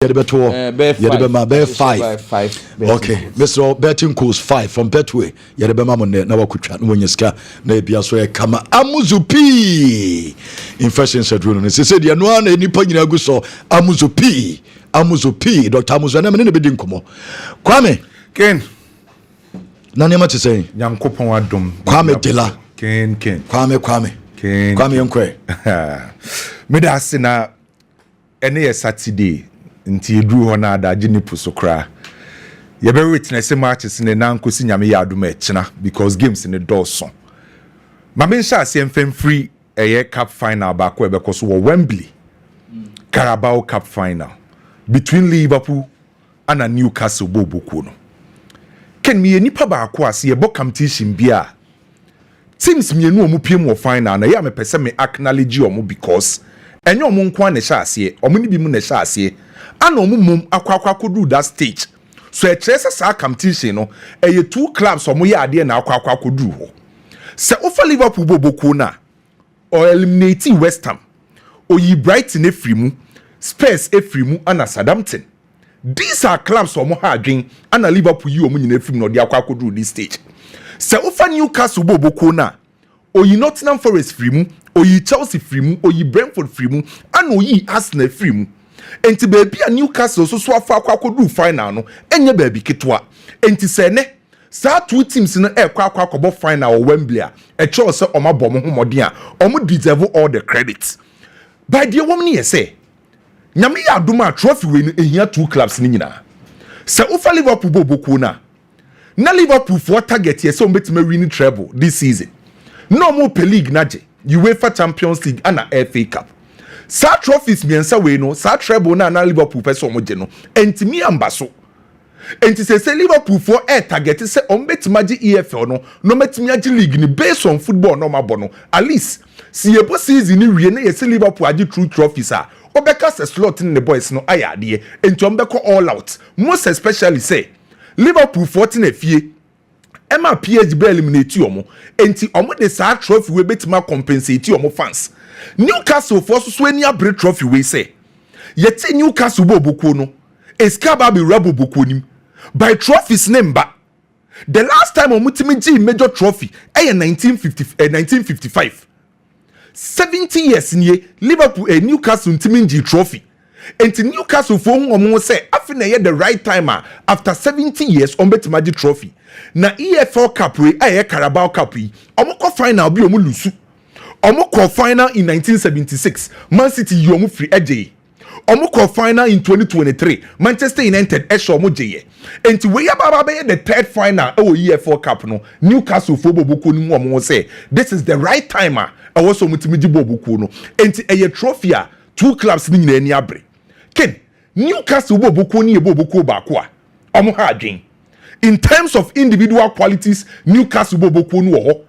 Bear 5. Okay, Mr. Betting course 5 from Betway. Yadabema Monday, now Kucha, Wenyaska, Nabiaso, Kama, Amuzupi. In first said, he said, Yanuan, any Pagina Guso, Amuzupi, Dr. Amuzana, and any Komo. Kwame, Ken, Nanima to say, Young Copoadum, Kwame Dela, Ken, Kwame, Yonkwe. Medasina, any Saturday. Nti edru ho na da gini pusokra ye be witness matches ne na nkosi nyame ya adom echina because games in the Lawson ma me sha se mfem free cup final ba ko e be koso Wembley Carabao Cup final between Liverpool and Newcastle boboku no ken me nipa ba ko ase ye bo competition bia teams mienu omu piem wo final na ya me pese me acknowledge omu because enye omu nko na sha ase omu ni bi mu na sha ase ano mum akwa do that stage so e kyerese sa competition no eye two clubs omo ya ade na akwa do ho se ofa Liverpool boboku na o eliminate West Ham oyi Brighton efrimu Spurs efrimu ana Southampton. These are clubs omo ha adwen ana Liverpool yi omo nyina efrimu no de akwa do this stage se ofa Newcastle boboku na oyi Nottingham Forest frimu oyi Chelsea frimu oyi Brentford frimu ana oyi Arsenal frimu. Enti baby a Newcastle so afa akwakodu final no enye baby ketwa enti se ne sa two teams no akwakobo final o Wembley a cho se omabom homode a omo deserve all the credit by the woman ye say nyame ya adoma trophy we no ehia two clubs ni nyina se ofa Liverpool boboku na Liverpool for target ye se ometima win treble this season no more per league naje UEFA Champions League and FA Cup. Sa trophies miensa we no sa treble na Liverpool person mo je no entimi ambaso enti se Liverpool for target se ombetima je EFL no metimi age league ni based on football no mabo no at least si ebo season ni wie na ye se Liverpool age true trophies a obeka se slot in the boys no ayade enti ombeko all out most especially say Liverpool 14 efie Emma PSG be eliminate omo enti omo de sa trophy we betima compensate omo fans. Newcastle for so any break trophy we say yet Newcastle boboku no eskaba be rabo boku nim by trophies number the last time omutimi G major trophy 1955 70 years in Liverpool Newcastle ntimi G trophy and Newcastle for omo say after the right time after 70 years on betima G trophy na EFL Cup we Carabao Cup omo ko final bi omo lusu omo call final in 1976 Man City yomu free AJ omo call final in 2023 Manchester United esho omo jeye enti we ya baba be the third final EFL Cup no Newcastle for boboku ni omo say this is the right time so mutimi ji boboku no enti eye trophy a two clubs ni nyina ani abre ken Newcastle boboku ni boboku ba ko a omo ha adwen in terms of individual qualities Newcastle boboku no ho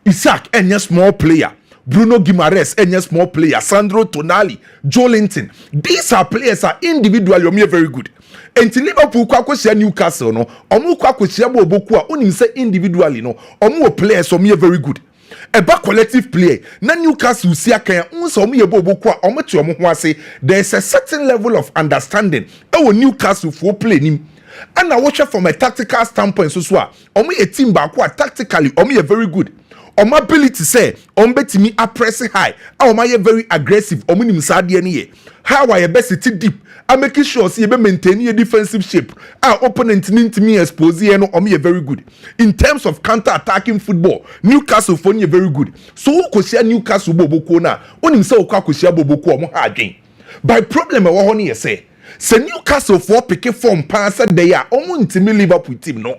Isaac enya small player Bruno Guimaraes enya small player Sandro Tonali Joelinton these are players are individually omo very good enti Liverpool kwa kwese Newcastle no omo kwa kwese boboku a onim say individually no omo players omo very good eba collective play na Newcastle si akan unso omo ye boboku a omo te omo ho ase there is a certain level of understanding e Newcastle for play nim and I watch it from a tactical standpoint so a omo ye team ba ko tactically omo ye very good. Omo ability say ombetimi press high omo ye very aggressive omo nim sa de ne how are best sit deep and making sure say be maintain your defensive shape our opponent ntimi expose ye no omo ye very good in terms of counter attacking football Newcastle for ye very good so who ko share Newcastle boboku na onim say okwa ko share boboku omo ha adwen by problem e wo ho ne ye say Newcastle for pick form pass dey a omo ntimi Liverpool team no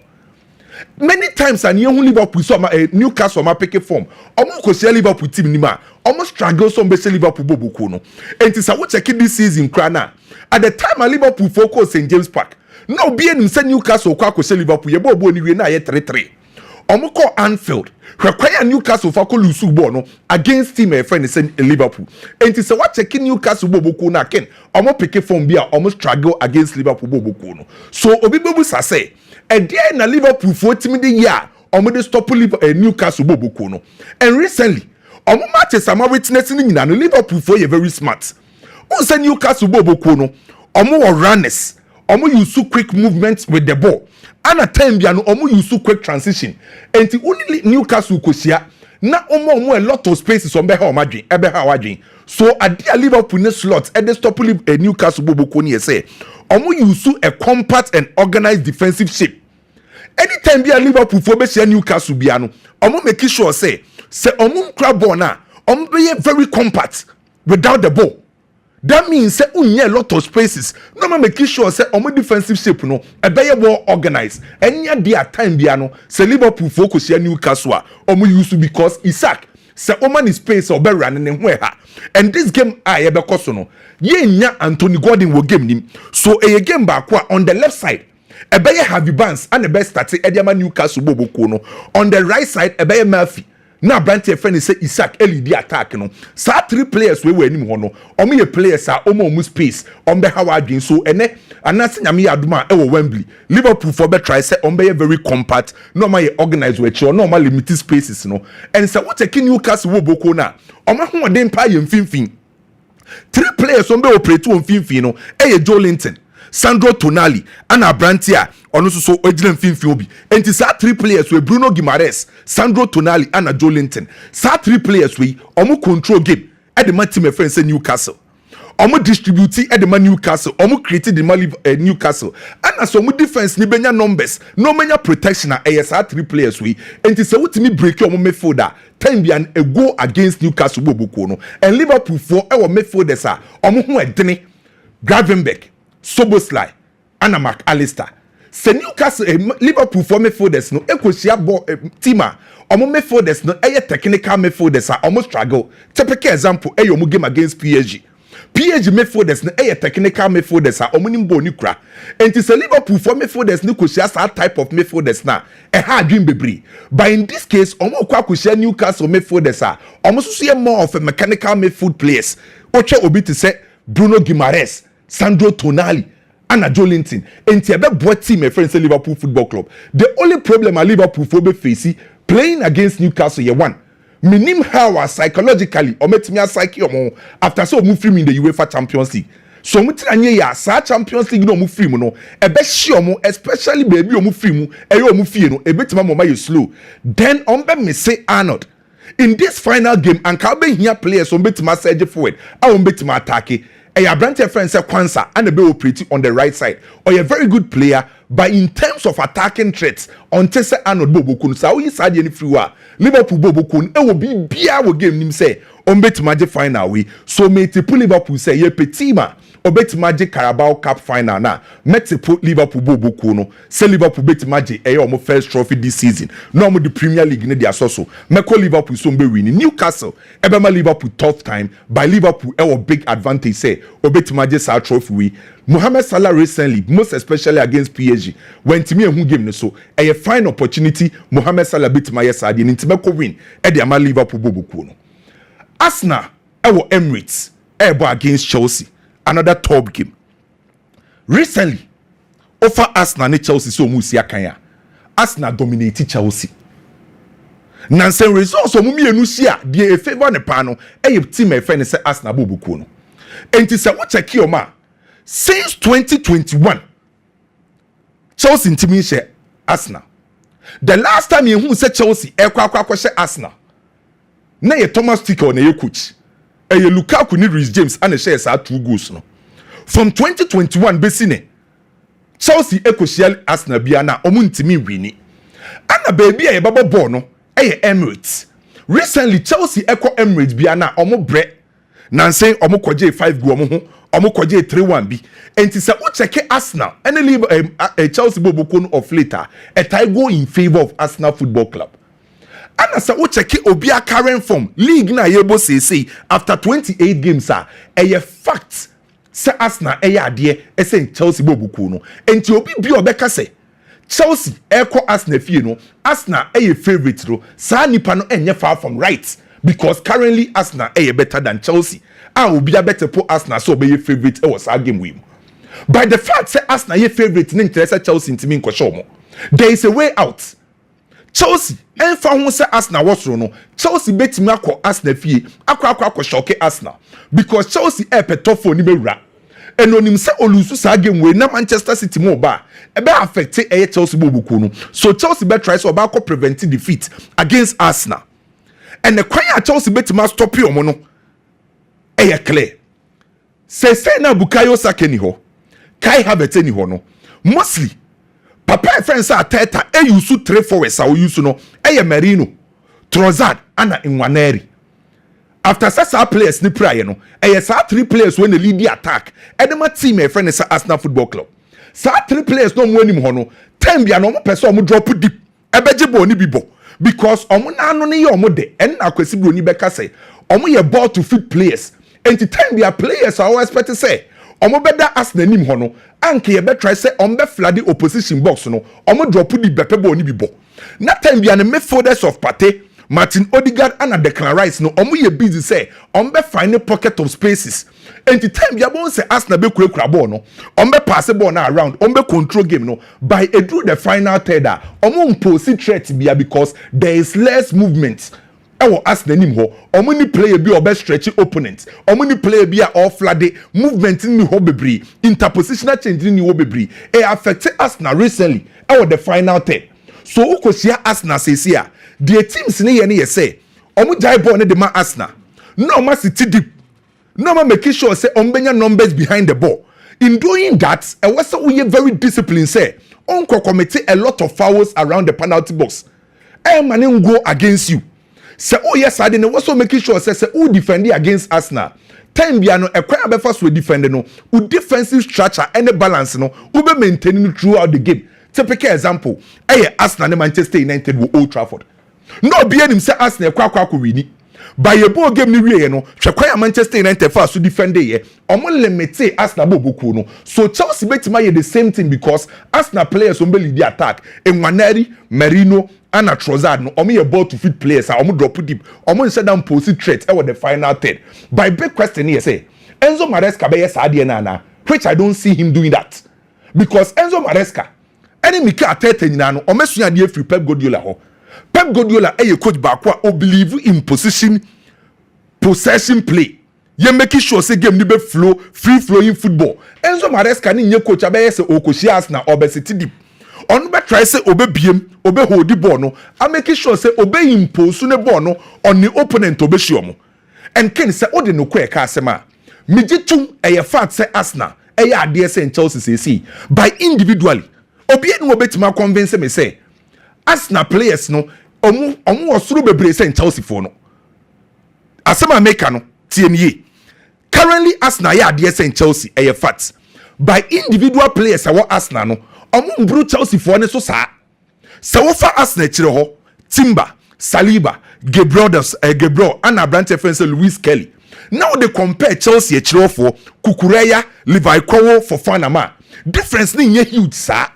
many times and you Liverpool so Newcastle ma pick form omo ko share Liverpool team ni ma omo struggle some be Liverpool boboku no enti sa wo check this season kra na at the time Liverpool focus St James Park no be enim say Newcastle ko share Liverpool ye bobo ni we na ye 3-3 omo ko Anfield require Newcastle for ko lose ball no against team friend say Liverpool enti sa wo check Newcastle boboku na ken omo pick form bia omo struggle against Liverpool boboku no so obi bebu sa say and there na Liverpool for team the year omo dey stop Newcastle boboku no and recently omo matches am witness ni nyina no Liverpool for you very smart. Who say Newcastle boboku no Omo runners, omo use quick movements with the ball. And at time biano omo use quick transition. Enti only Newcastle kosia na omo a lot of spaces on beha omadwin, ebeha wadwin. So adia Liverpool ne slot e dey stop Newcastle boboko ni say omo use a compact and organized defensive shape. Anytime be a Liverpool for be Newcastle biano, omo make sure say omo nkra ball na omo be very compact without the ball. That means say unye a lot of spaces. No man make sure say omo defensive shape no e be well organized. Enya dia time biano say Liverpool focus here Newcastle omo use because Isaac say oman is space or be running ha. And this game I ebe koso no ye nya Anthony Gordon wo game nim. So a game back on the left side ebe ye Harvey Barnes and the best start Ediama Newcastle boboko no. On the right side ebe ye Murphy. Now Branty friend say Isaac LED attack no. Sa 3 players we were nim ho no. Omo ye players are omo space on be how adwin so ene anase nyame aduma e wo Wembley. Liverpool for be try say on be very compact normal ye organize we chi normal limited spaces no. And say what take Newcastle wo boko na. Omo ho den pa ye mfimfin. 3 players on be operate on mfimfin no. E Joe Linton, Sandro Tonali and Abrantia ono so ojina mfimfin obi. Enti sa 3 players we Bruno Guimaraes, Sandro Tonali and Joe Linton. Sa 3 players we omo control game at the man team friend say Newcastle. Omo distribute at the man Newcastle. Omo created the man Newcastle. And as omo defense ni benya numbers, no menya protection na sa 3 players we. Enti se wotimi break omo midfielder. Time bian a go against Newcastle boboko no. And Liverpool for our midfielders are omo ho edene Gravenberch, Soboslai, and McAllister. Se Newcastle Liverpool for midfielders no ekosia ball teamer omo midfielders no technical midfielders are almost struggle. Typical example omo game against PSG midfielders no technical midfielders are omo nimbo ni kura. Enti se Liverpool for midfielders no kosia that type of midfielders na hard dream bebre. But in this case omo kwa kosia Newcastle midfielders are omo so more of a mechanical midfield players. Oche obi to say Bruno Guimaraes, Sandro Tonali and Joe Linton. Enti ebe boy team my friends say Liverpool Football Club. The only problem a Liverpool for be facing playing against Newcastle ye one. Minim how psychologically or metimi psyche omo after so move free in the UEFA Champions League. So mutranye ya sa Champions League no move free mo no ebe shi omo especially baby omo free mu omo fie no ebe tima mo you slow. Then ombe me say Arnold in this final game and ka be here players ombe tima surge forward a ombe tima attack. A Branty friend say Kwanzaa and the be operating on the right side. Or a very good player, but in terms of attacking threats, on Tessa Arnold Bobokun, so you said any free Liverpool Bobokun, it will be beer game him say on bet magic final way. So may pull Liverpool say ye petima or bet magic Carabao Cup final na. Met put Liverpool Bobokuno, say Liverpool bet magic a first trophy this season. No more the Premier League in the asoso. Meko Liverpool soon be winning. Newcastle, Ebema Liverpool tough time by Liverpool a big advantage say or bet magic sa trophy we. Mohamed Salah recently, most especially against PSG, when Timmy who game so a fine opportunity. Mohamed Salah beat my side in Timeko win at the Ama Liverpool Bobokuno. Arsenal, Emirates, against Chelsea, another top game. Recently, over Arsenal and Chelsea so musi akanya. Arsenal dominated Chelsea. Nansen results so mumi enusia die favor ne pano team my friend say Arsenal Bobokuno. Enti say what check your ma. Since 2021, Chelsea intimi share Arsenal. The last time you said Chelsea, share Arsenal. Na ye Thomas Tuchel na ye coach. E ye Lukaku ni Reece James and share sa 2 goals no. From 2021 besine, Chelsea share Arsenal bia na omu ntimi wini. Ana baby ye baba ball no, Emirates. Recently Chelsea Emirates bia na omu bre. Nansen omu kwaje 5 goal omu ho. Omo kwaje 3-1 bi enti se wo check Arsenal and leave Chelsea Bobokun of later a tie go in favor of Arsenal Football Club. And se wo check obia current form league na yebo say after 28 games a fact se Arsenal ade say Chelsea Bobokun no enti obi bi obeka say Chelsea Arsenal fie no Arsenal favorite no sa nipa no enye far from right because currently Arsenal better than Chelsea. I will be a better put Arsenal so be your favorite. It was a game win. By the fact say Arsenal your favorite, in interest Chelsea into me in there is a way out. Chelsea and for who say Arsenal was no. Chelsea bet me akọ Arsenal fie. Akọ shock Arsenal because Chelsea pet tough for ni be ra. and onim say olusu sa game we na Manchester City mo ba e be affect Chelsea bobuku no so Chelsea be try so ba ko prevent defeat against Arsenal and the kwan Chelsea bet ma stop you no e clear say na Bukayo Saka ni ho Kai Havertz ni ho no mostly papa friends are Teta e use 3 forwards a use no e Merino Trossard ana Nwaneri after such players ni prayer no e sa 3 players when the lead the attack and my team e friend is Arsenal Football Club sa 3 players no mo anim ho no time bia no mo pese mo drop deep e beje bo ni bibo because omo na anu ne ye omo de en akwasi bro ni beka say omo ye ball to fit players and the time bia players are expect to say omo beda Arsenal nim ho no anke ye be try say omo be flood the opposition box no omo drop deep bepe bo ni bibo na time bia ne midfielders of Partey Martin Odegaard and Declan Rice no omo ye busy say on be find a pocket of spaces and the time ya bon say Arsenal be kura ball no on be pass ball na around on be control game no by a through the final third omo pose threat bia because there is less movement ewo Arsenal nim ho omo ni player bi obe stretch opponent omo ni player bi a off flood movement ni ho bebre interpositional change ni ho bebre e affect Arsenal recently ewo the final third so ukosia Arsenal say the teams ni ye say omo jai ball ne de ma Arsenal no ma sit deep no ma make sure say ombenya numbers behind the ball in doing that e was we very disciplined say onko commit a lot of fouls around the penalty box e man go against you say oh yes I didn't also making sure say who defend against Arsenal time bia no e kwa abefa so defend no who defensive structure and the balance no who be maintaining throughout the game. Typical example Arsenal and Manchester United with Old Trafford. No be him say Arsenal kwa wini. By a ball game ni we no hwekwa Manchester United for so defend ye omo limit Arsenal bobuku no so Chelsea betima ye the same thing because Arsenal players on lead the attack Nwaneri Merino and Trossard no omo ye ball to fit players omo drop deep omo instead down post threat the final third. By big question here say Enzo Maresca be yes ade na which I don't see him doing that because Enzo Maresca enemy ka Arteta nyina no omesua de free Pep Guardiola ho Pep Guardiola a coach back who believe in possession play. You making sure say game ni be flow, free flowing football. Enzo Maresca ni nye coach abe say okoshi Arsenal obesity deep. On be try say obe biem, obe hold the ball no. I making sure say obe impose ne ball no on the opponent obe shiomo. And Ken say ode no kwe ka asema. Mijitum e fact say Arsenal e ya ade say Chelsea say by individually. Obi enu obetima convince me say Arsenal players no omu osuru bebre say Chelsea for no asema maker no tie currently Arsenal ya dey say Chelsea e fact by individual players awo Arsenal no omu mbru Chelsea for ne so sa wo fa Arsenal kire ho Timber Saliba Gabriel and Abrante Fence Luis Kelly now they compare Chelsea kire for Kukureya Levi Kowo for Fanama difference ni huge sa.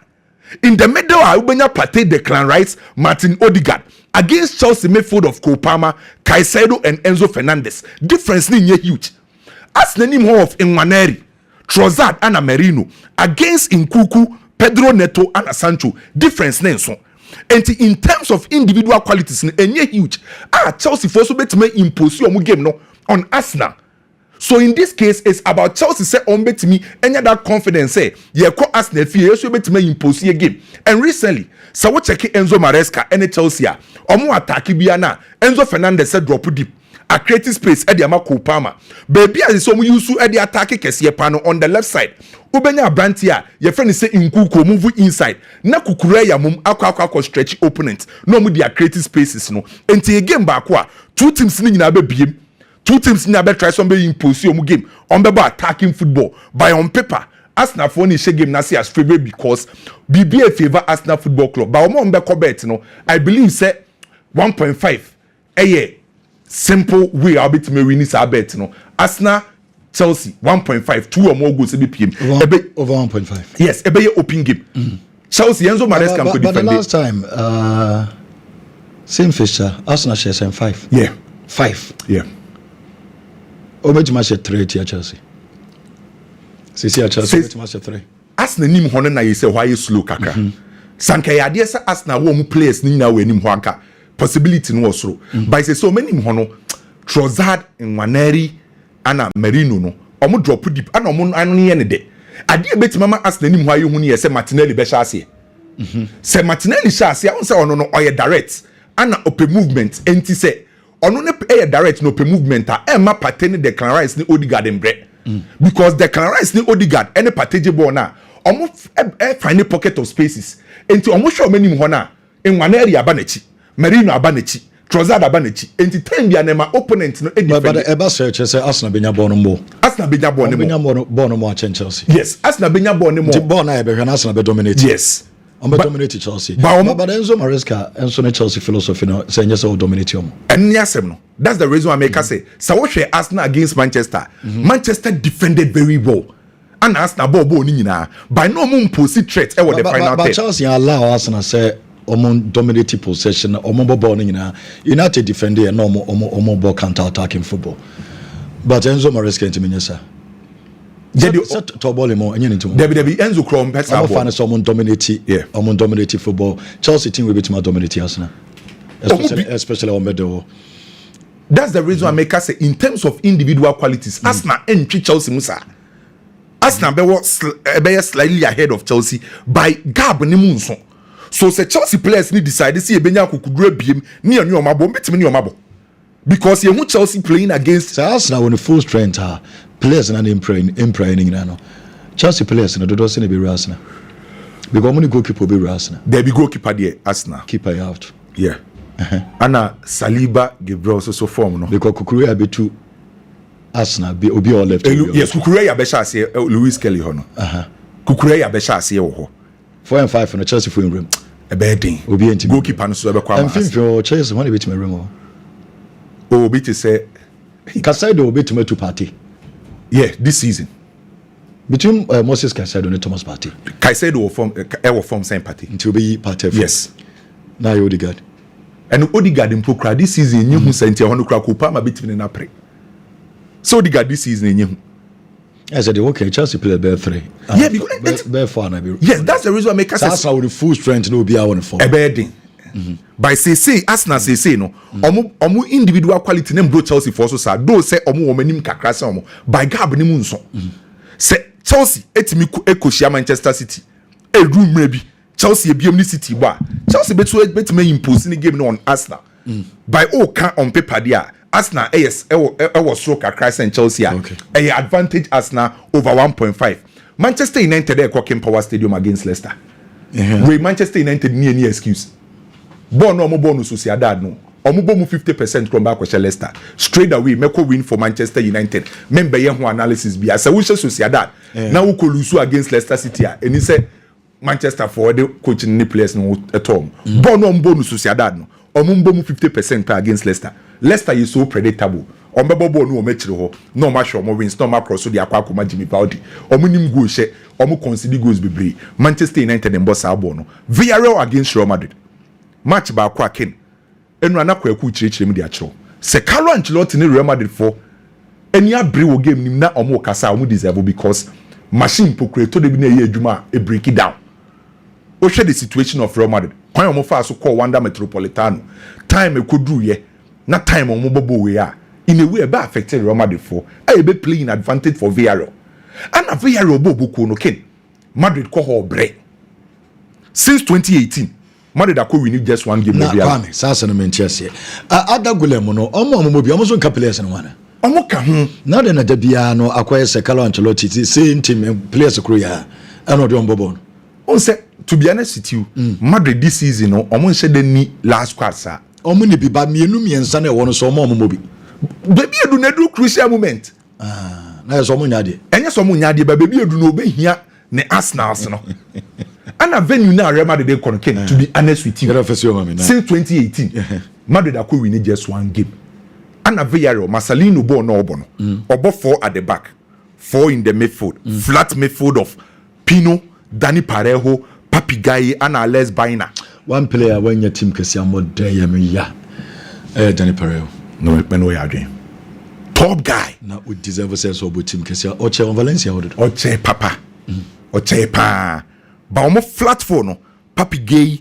In the middle, Ubenya Partey, Declan Rice, Martin Odegaard against Chelsea midfield of Cole Palmer, Caicedo, and Enzo Fernandez. Difference ni huge. As the name of Nwaneri, Trossard, and Merino against Nkuku, Pedro Neto, and Sancho. Difference ni so. And in terms of individual qualities, ni huge. Chelsea for so bet me impose your game no on Arsenal. So in this case, it's about Chelsea say on bet me any that confidence say ye call Arsenal fear so bet me impose your game. And recently, so we check Enzo Maresca and Chelsea omo attack biana Enzo Fernandez said drop deep a creative space at the Amako Palmer. Baby as some use at the attack kesiye pano on the left side. Ubenya Brantia, your friend is say Nkuku move inside. Na Kukureya mum akwa stretch opponent. No mu dia creative spaces no. Enti again bakwa two teams ni nyina be biem. Two teams never try somebody impose your game on the attacking football. By on paper, Arsenal for any game na see as favorite because BBA favor Arsenal Football Club. But on the bet, no, I believe say 1.5. Simple way I'll be to me win this bet, no. Arsenal Chelsea 1.5, 2 or more goals BPM. Over 1.5. Yes, a better open game. Chelsea Enzo Maresca could defend. But the last time, same fixture, Arsenal shares 5. Yeah, 5. Yeah. Obetima share 3 to Chelsea. Sisi Chelsea obetima share 3. Arsenal nim hono na yese why slow kaka. Sanka ya de say Arsenal wo mu players ni na we nim ho anka. Possibility no osoro. But say so many hono Trossard, Nwaneri and Merino no omo drop deep ana omo anu ye ne de ade betima ma Arsenal nim ho aye hu ne se Martinelli be sha ase se Martinelli sha ase on se ono no oye direct ana open movement enti se ono ne e direct no open movement a e ma Partey ne Declan Rice ne Odegaard embre because Declan Rice ne Odegaard any Partey ball na omo find a pocket of spaces enti omo show many ho na enwane area abanachi Merino abanachi Trossard abanachi enti time bia na ma opponent no but eba search say Arsenal benya ball no more Arsenal benya ball no more Chelsea yes Arsenal benya ball no more the ball na e be Arsenal be dominate yes on be dominate Chelsea but Enzo Maresca Enzo ne Chelsea philosophy no say yes o dominate you and yasem no that's the reason why I make say so what Arsenal against Manchester Manchester defended very well and Arsenal ball ni nyina by no moon post threat e the final but Chelsea allow Arsenal say omo dominate possession omo ball ni nyina United defend e no omo ball counter attacking football but Enzo Maresca ntiminyesa set to ball mo enye ntimo Debbie Enzo Krom better ball fan so omo dominate football Chelsea team will be to dominate Arsenal especially on middle. That's the reason I make us say in terms of individual qualities Arsenal entry Chelsea musa Arsenal be slightly ahead of Chelsea by gap ni mu nso so say Chelsea players need decide see ebenya akukudura biem ni anu omabo betimi ni omabo because you Chelsea playing against Arsenal on the full strength players na impraying no Chelsea players na do say na be Arsenal because money goalkeeper be Arsenal there be goalkeeper there Arsenal keeper out yeah Ana Saliba Gabriel so form no because Kukureya be two Arsenal be obi all left yes Kukureya be sha ase Louis Kelly ho no Kukureya be sha ase wo ho 4 and 5 for the Chelsea for room e be den obi enti goalkeeper no so be kwa am for Chelsea when be to my room obi to say Casado obi to my two party yeah this season between Moses Casado and Thomas Partey Casado will form same party until be Partey yes now you Odegaard and Odegaard in Pokra this season you sent your Honoka Kupa ma between na pre so Odegaard this season you I said okay Chelsea play bear 3 yeah because bear 4 na be yes that's the reason I make us Arsenal with the full strength no be our on form e bear den by say Arsenal say no omo individual quality nem bro Chelsea for so sa do say omo manim kakra say omo by gab ni mu nso say Chelsea etimi ekohia Manchester City e room maybe Chelsea ebiem ni City ba Chelsea betime impose ni game no on Arsenal by all can on paper there Arsenal yes e was so kakra say Chelsea a advantage Arsenal over 1.5 Manchester United e Coking Power Stadium against Leicester we Manchester United ni any excuse born no Sociedad no omubo mu 50% from back with Leicester straight away meko win for Manchester United member ye ho analysis bi asa wo Sociedad na wo kolusu against Leicester City eni say Manchester for the coaching ni players no etom born no omubo Sociedad no omumbo mu 50% against Leicester is so predictable ombebo ball no omechire ho no ma show mo wins no ma cross the akwa Jimmy Vardy omunim goal she omu concede goals bebre Manchester United en boss abo no Villarreal against Real Madrid match ba kwa ken enu anakwa ku chirechire mu dia chiro se Carlo Ancelotti ni Real Madrid for eni abre wo game nim na omo kasa omo deserve because machine pokreto de bi na ye adwuma e break it down o hwe the situation of Real Madrid kwan omo fa so call Wanda Metropolitano time e koduru ye na time omo bobo we a in a way be affected Real Madrid for e be playing advantage for Villarreal and Villarreal bobo no ken Madrid ko ho bre since 2018 Madrid akọ win just one game na Kwame sasa no Manchester ada golem no omo bi omo so nka players no wana omo ka ho na de na da bia no akoye se Carlo Ancelotti same team players kro ya and odi ombobo no on say to be honest with you Madrid this season no omo nse de ni last squad sa omo ni bi ba mienu miensa na e wono so omo bi baby edu na do crucial moment na so omo nyade enye so omo nyade ba baby edu no obehia ne Arsenal no ana venue na Real Madrid dey concern to be honest with you since 2018 Madrid akọ win just one game ana Villarreal Marcelino ball no obo no obo 4 at the back 4 in the midfield flat midfield of Pino Dani Parejo Papigaye ana Les Baina one player when your team kesi amode ya me ya Dani Parejo no men we are top guy na we deserve sense obo team kesi Oche on Valencia Oche papa Oche pa ba omo flat phone no Papigaye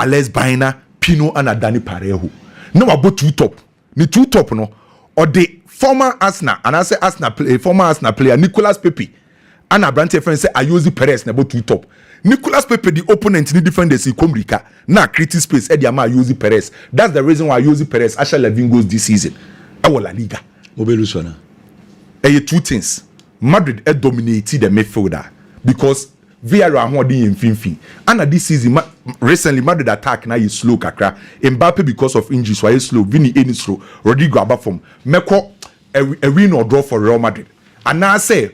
Les Baina Pino ana Dani Parejo no abo two top no or the former Arsenal and I say Arsenal play, former Arsenal player Nicolas Pepe and a brand friend say Ayozi Perez na about two top. Nicolas Pepe the opponent in the defenders he come Rika na creating space Eddie Ama Ayozi Perez. That's the reason why Ayozi Perez actually 11 goals this season. Our La Liga. Obeluswana. Two things. Madrid dominated the midfielder because Villarreal who in Finfi. And this season recently Madrid attack now is slow kakra. Mbappe because of injuries why slow. Vini any slow. Rodrigo Abafom. Meko a win or draw for Real Madrid. And now I say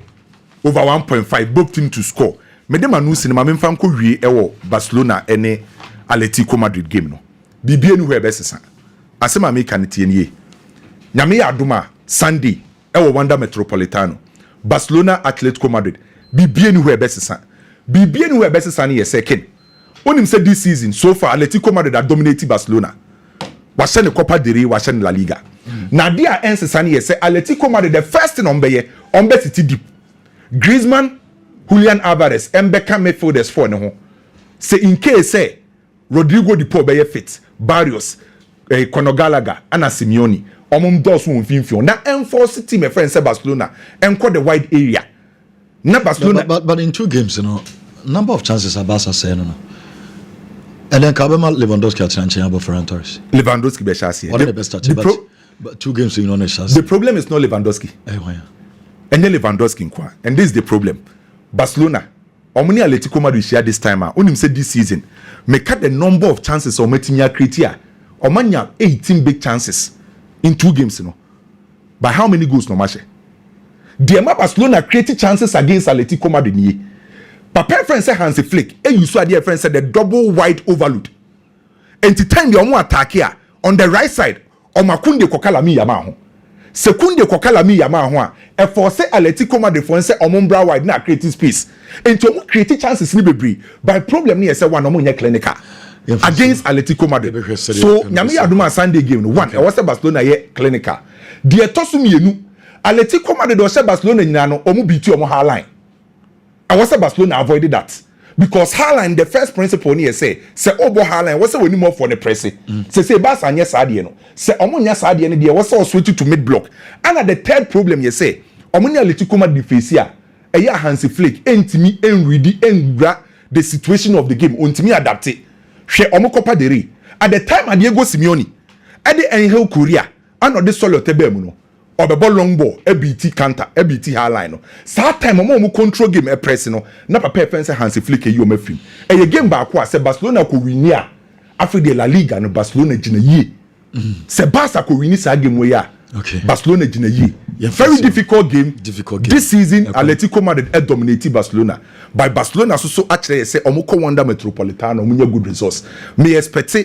over 1.5 both team to score. Medema no cinema memfam ko wie ewo Barcelona ene Atletico Madrid game no. Bibie nu hebesesa. Asema make kan tie nie. Nyame ya adoma Sunday ewo Wanda Metropolitano. Barcelona Atletico Madrid. Bibie nu hebesesa. Bibie nu hebesesa ne ye second. Onim say this season so far Atletico Madrid have dominated Barcelona. Wahye ne Copa del Rey, wahye ne La Liga. Na dia ensesa ne ye say Atletico Madrid the first thing on be city deep. Griezmann, Julian Alvarez, Mbeka midfielders for ne ho. Say in case say Rodrigo Di Paul be fit, Barrios, Conor Gallagher, and Simeone, omum dos won finfio. Na enforce team friend say Barcelona enko the wide area. Na Barcelona but in 2 games, you know, number of chances are Barca saying no. And then Kabema Lewandowski at Sanchen about Ferran Torres. Lewandowski be chance. One of the best touch, but 2 games you know no chance. The problem is not Lewandowski. And then Lewandowski nkwa. And this is the problem. Barcelona, omuni Atletico Madrid share this time. Onim say this season, make the number of chances or metinya create omanya 18 big chances in 2 games, you know. By how many goals no match? The Barcelona created chances against Atletico Madrid. Papa friend say Hansi Flick, you saw the friend said the double wide overload. And the time the omo attack here on the right side, Omakunde kokala mi yama ho. Sekunde kokala mi yama ho a force Atletico Madrid for say omombra wide na creating space. And to create chances ni bebre. By problem ni say one omo nya clinical against Atletico Madrid. So nyame aduma Sunday game one e was Barcelona ye clinical. The tosu mienu Atletico Madrid o say Barcelona nyina no omo beat omo high line. I was Barcelona avoided that because Haaland the first principle ni say obo Haaland was we need more for the press. Say Barca anya sadie no. Say omo nya sadie no dey was switch to mid block. And at the third problem you say omo nya Atletico Madrid defense here. Eya Hansi Flick entimi enready engra the situation of the game ontimi adapt it. Hwe omo Copa del Rey. At the time Diego Simeone e dey Angel Korea and the solo tebem no. Obebo long ball, EBT counter, EBT high line. No. So time omo control game e press no. Na papa fence Hansi Flick you me film. E ye game back wa se Barcelona ko win ya. After the La Liga no Barcelona gina yi. Se Barca ko win sa game we ya. Okay. Barcelona gina yi. Very difficult game. This season Atletico Madrid dominated Barcelona. By Barcelona so actually say omo ko Wanda Metropolitano omo good results. Me expect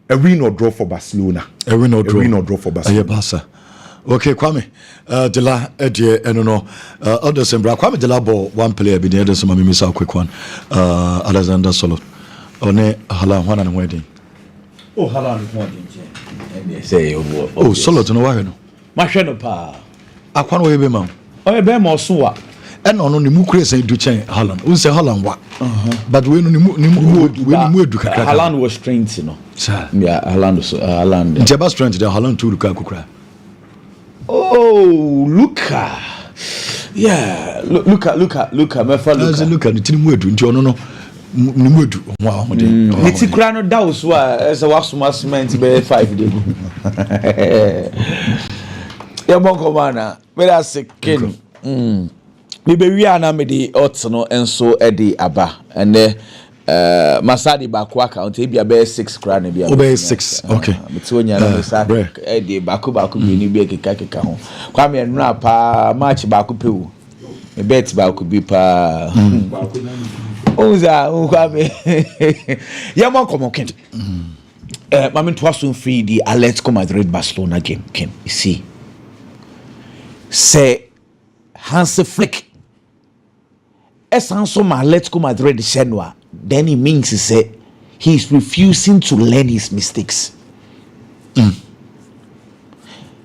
a win or draw for Barcelona. A win or draw for Barcelona. Barca. Okay, Kwame. Dela Edie no. Other Sembra Kwame Dela ball one player be the other some miss a quick one. Alexander Solo. One Haaland one and wedding. Oh, Haaland wedding. And they say oh Solo to no why no. Machine pa. Akwan we be man. Oh be mo so a. And no ni mu kure say do chen Haaland. Un say Haaland wa. But we no ni mu edu kakra. Haaland was strength, you know. Sir. Yeah, Haaland. Jeba strength the Haaland to luka kukra. Oh, Luka. Yeah, Luka. Me fa Luka. Luka ni tini mu edu nti ono no ni mu edu wa ho de. Ni ti kra no da so a say wasoma cement be 5 dey go. Ya bon komana, me da second. Me be wi ana me di odds no enso e di aba. And Masadi baku account e bia be 6 kra na bia. Obe 6. Okay. But when you know say e dey baku bi ni bia keka ho. Kwa me nura pa match baku pe wo. Me bet baku bi pa. Oza kwa me. Ya mo komo ken. Mama to aso free the Atletico Madrid Barcelona game. Ken, you see. Say Hansi Flick Esanso Atletico Madrid Senwa, then it means he say he's refusing to learn his mistakes.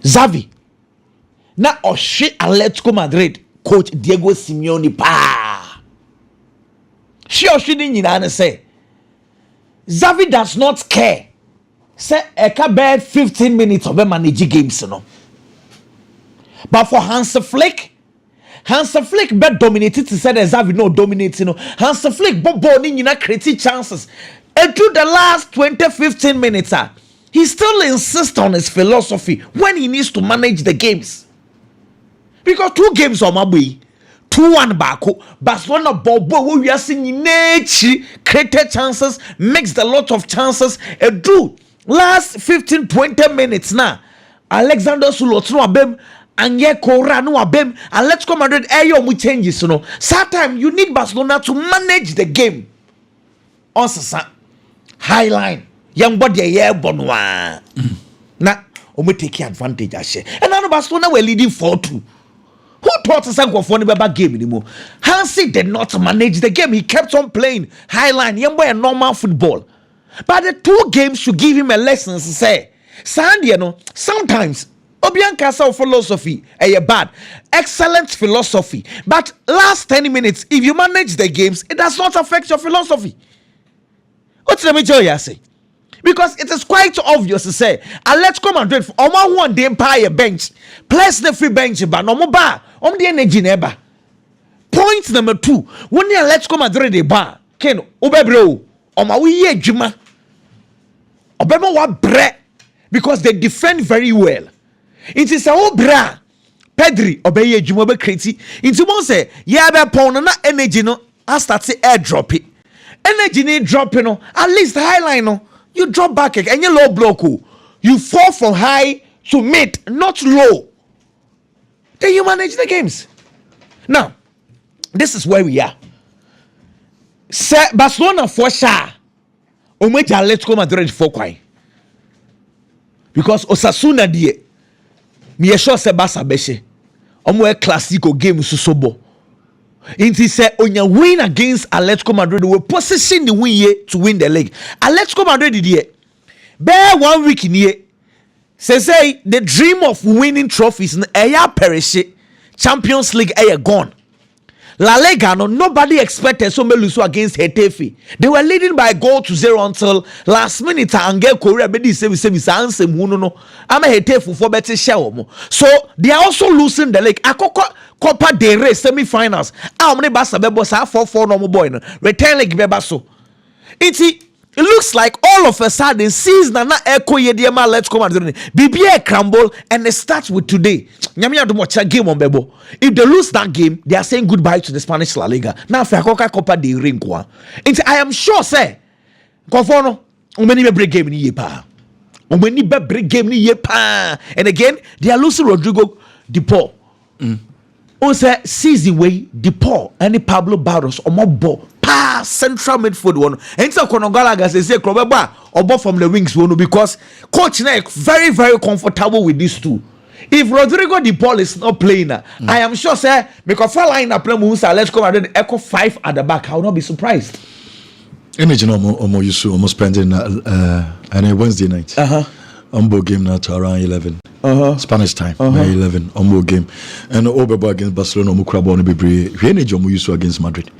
Xavi na Oshi Atletico Madrid coach Diego Simeone pa. She Oshi din nyina say Xavi does not care. Say eka bad 15 minutes of manage games no. But for Hans Flick bet dominated to say there's no dominating. Hans Flick but born in creative chances. And through the last 20-15 minutes, he still insists on his philosophy when he needs to manage the games. Because 2 games on my way, 2-1 back. Barcelona Bobo, we are seeing nature, created chances, makes a lot of chances. And do last 15-20 minutes now, Alexander Sulotno abem, Anye Kora no abem, Atletico Madrid ayo mu changes. Sometimes you need Barcelona to manage the game. On high line, young body bonwa. Na omo take advantage ashe. And now Barcelona were leading 4-2. Who taught us for the game anymore? Hansi did not manage the game. He kept on playing high line, young boy, and normal football. But the 2 games should give him a lesson to say, Sandy, sometimes Obianca's philosophy is bad, excellent philosophy. But last 10 minutes, if you manage the games, it does not affect your philosophy. What's the major say? Because it is quite obvious to say, Atletico Madrid for almost 1 day empire bench, plus the free bench, but no more bar, the energy neighbor. Point number 2, when the Atletico Madrid de bar, Ken Obebro, my we Juma, Obama wa bre, because they defend very well. It is a bra, Pedri, obey Juma be crazy. Into one say, yeah, be pon na energy no, I start to airdrop it. Energy need drop, at least the high line, you drop back and you low block. You fall from high to mid, not low. Then you manage the games. Now, this is where we are. Barcelona for sure. Omeja Atletico Madrid for kwai. Because Osasuna die. Me sure se Barca beshe. Omo e classico game susobo. Inti say onya win against Atletico Madrid, we position the win here to win the league. Atletico Madrid did here. Bear 1 week in here. Say the dream of winning trophies aya perish. Champions League aya gone. La Liga nobody expected so lose against Getafe. They were leading by a goal to 0 until last minute Angel Korea be this answer no. I'm a Getafe for better share. So they are also losing the league. Copa del Rey semi-finals. How many Barca bebos are 4-4 normal boy? Return leg bebaso. It looks like all of a sudden sees Nana Echo Yediama Let's Come Madrid. BBA crumble and they start with today. Nyamia do watch a game on Bebo. If they lose that game, they are saying goodbye to the Spanish La Liga. Now for Copa del Rey. I am sure say Conforno umeni break game ni yepa. Umeni break game ni yepa. And again, they are losing Rodrigo De Paul. Say season way De Paul and Pablo Barros or more central midfield one. And so Konogalaga says Krobeba or from the wings one because coach Neck very, very comfortable with these two. If Rodrigo De Paul is not playing, I am sure say because for line up play Musa, let's come and then echo 5 at the back. I will not be surprised. Imagine almost spending and a Wednesday night. Umbo game now to around 11. Spanish time, 11. Umbo game. And Obeba against Barcelona, Mukrabo, Bibre. Energy Omo against Madrid.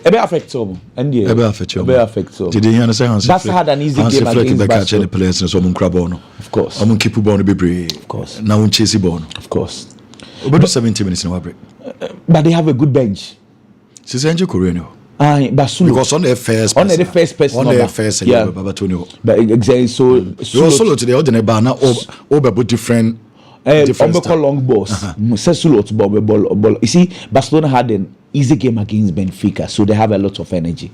Ebe affect so. Ebe affect so. Ebe affect so. Did you understand Hans? Barca had an easy game against Barcelona. The players in so Mukrabo. Of course. Omo keep ball Bibre. Of course. Now un chase ball. Of course. About 70 minutes in our break. But they have a good bench. Since Angel Coreno. Basulo. Because on the first person. On the first person. On the first yeah. Babatonio. But exactly so. Solo today, ordinary bar now over different. Long balls. Ball. You see, Barcelona had an easy game against Benfica, so they have a lot of energy.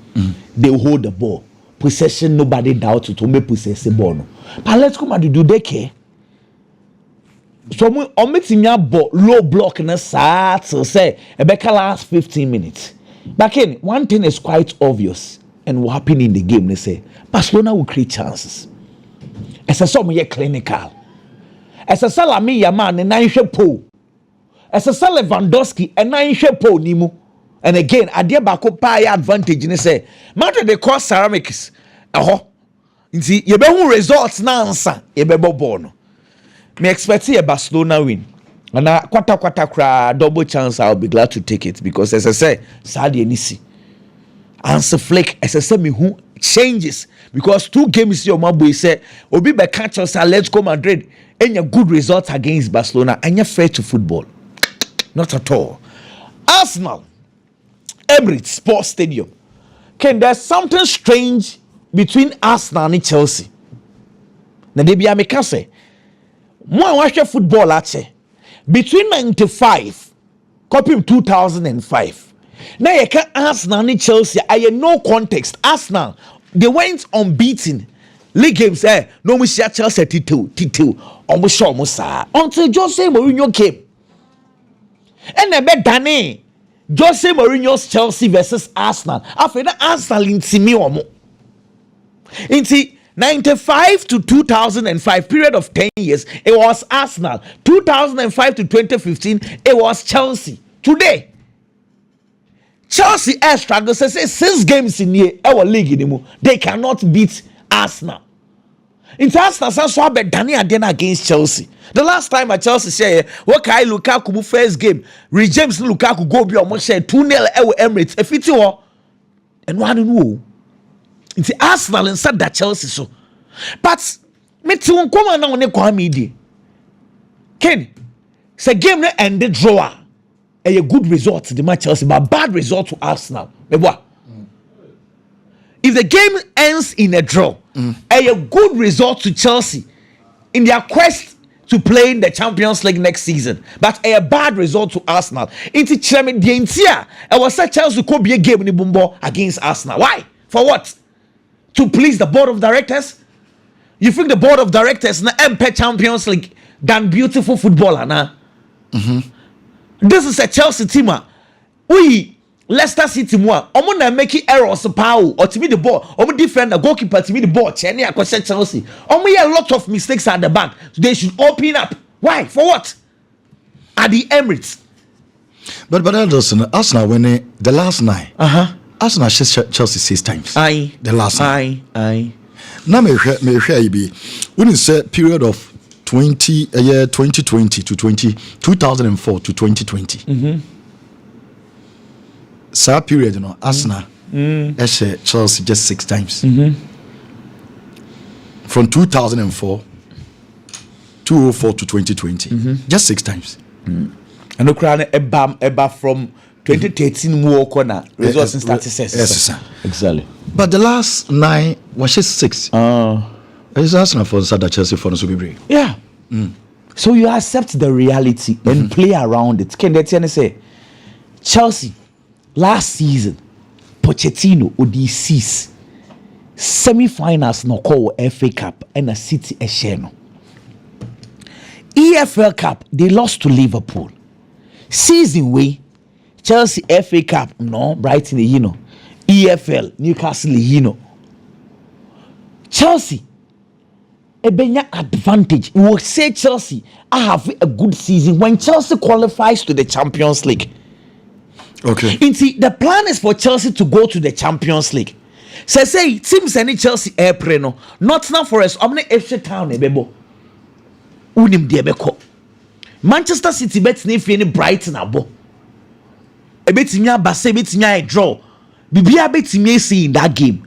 They hold the ball. Possession, nobody doubts it. Only possess the ball. But let's come and do they care? So I'm making your ball low block in a side to say a last 15 minutes. But again, one thing is quite obvious and what happened in the game. They say Barcelona will create chances. As a some clinical. As a Salami Yaman and nine po. As a Lewandowski and nine po Nimu. And again, I dear Bako pay advantage and say, Matter they call ceramics. See, you be results now, answer. You be bono. Me expect a Barcelona win. And a quarter double chance, I'll be glad to take it because as I say, Sadi Nisi. Answer Flake, as I say, me who changes because 2 games your mabwe say, Obi be catch us Atletico Madrid. any good results against Barcelona, and you're fair to football. Not at all. Arsenal, Emirates Sports Stadium. Ken, there's something strange between Arsenal and Chelsea. Now, they be a make say, more watch football at between 95, copy 2005. Now, you can Arsenal and Chelsea. I have no context. Arsenal, they went unbeaten. League games, no, we see Chelsea T2, almost until Jose Mourinho came. And I bet Danny. Jose Mourinho's Chelsea versus Arsenal. After that, Arsenal in Simeomo. In 95 to 2005, period of 10 years, it was Arsenal. 2005 to 2015, it was Chelsea. Today, Chelsea air struggle says 6 games in our league anymore. They cannot beat Arsenal. In Arsenal, so bet Danny again against Chelsea. The last time at Chelsea say, what Kai Lukaku first game, James Lukaku go be almost 2-0 Emirates. If it's all, and one know, it's Arsenal inside that Chelsea so. But me too come on now ne kwamidi. Ken, say game no end the draw. A good result to the match Chelsea, but bad result to Arsenal. Me what? If the game ends in a draw, a good result to Chelsea in their quest to play in the Champions League next season, but a bad result to Arsenal. Into Chairman Dientia, I was such Chelsea could be a game in Bumbo against Arsenal. Why? For what? To please the board of directors? You think the board of directors na MP Champions League than beautiful footballer na? This is a Chelsea team. We Leicester City moi omo na make errors pao or to me the ball omo defender goalkeeper to me the ball Chelsea akose Chelsea omo a lot of mistakes at the back. So they should open up. Why? For what? At the Emirates. But Arsenal when the last 9 Arsenal Chelsea 6 times. Aye. The last 9. Aye. Now me be when you say period of 2020 to 2004 to 2020. So period, Arsenal, Chelsea just 6 times. From 2004, 2004 to 2020, just 6 times. And the crown eba from 2013 more corner results in statistics. Yes, exactly. But the last 9 was just 6. It's Arsenal for that Chelsea for the Yeah. So you accept the reality and play around it. Can they say Chelsea? Last season, Pochettino Odysseus semi-finals no call FA Cup and a City Esheno. EFL Cup they lost to Liverpool. Season way Chelsea FA Cup no Brighton EFL Newcastle Chelsea a benya advantage. We will say Chelsea I have a good season when Chelsea qualifies to the Champions League. Okay. The plan is for Chelsea to go to the Champions League. Say teams any Chelsea airplane no. Nottingham Forest omne FC Town ebebo. Unim de beko. Manchester City bet na fie ni Brighton abo. Ebetimi abase ebetimi a draw. Bibia betimi see in that game.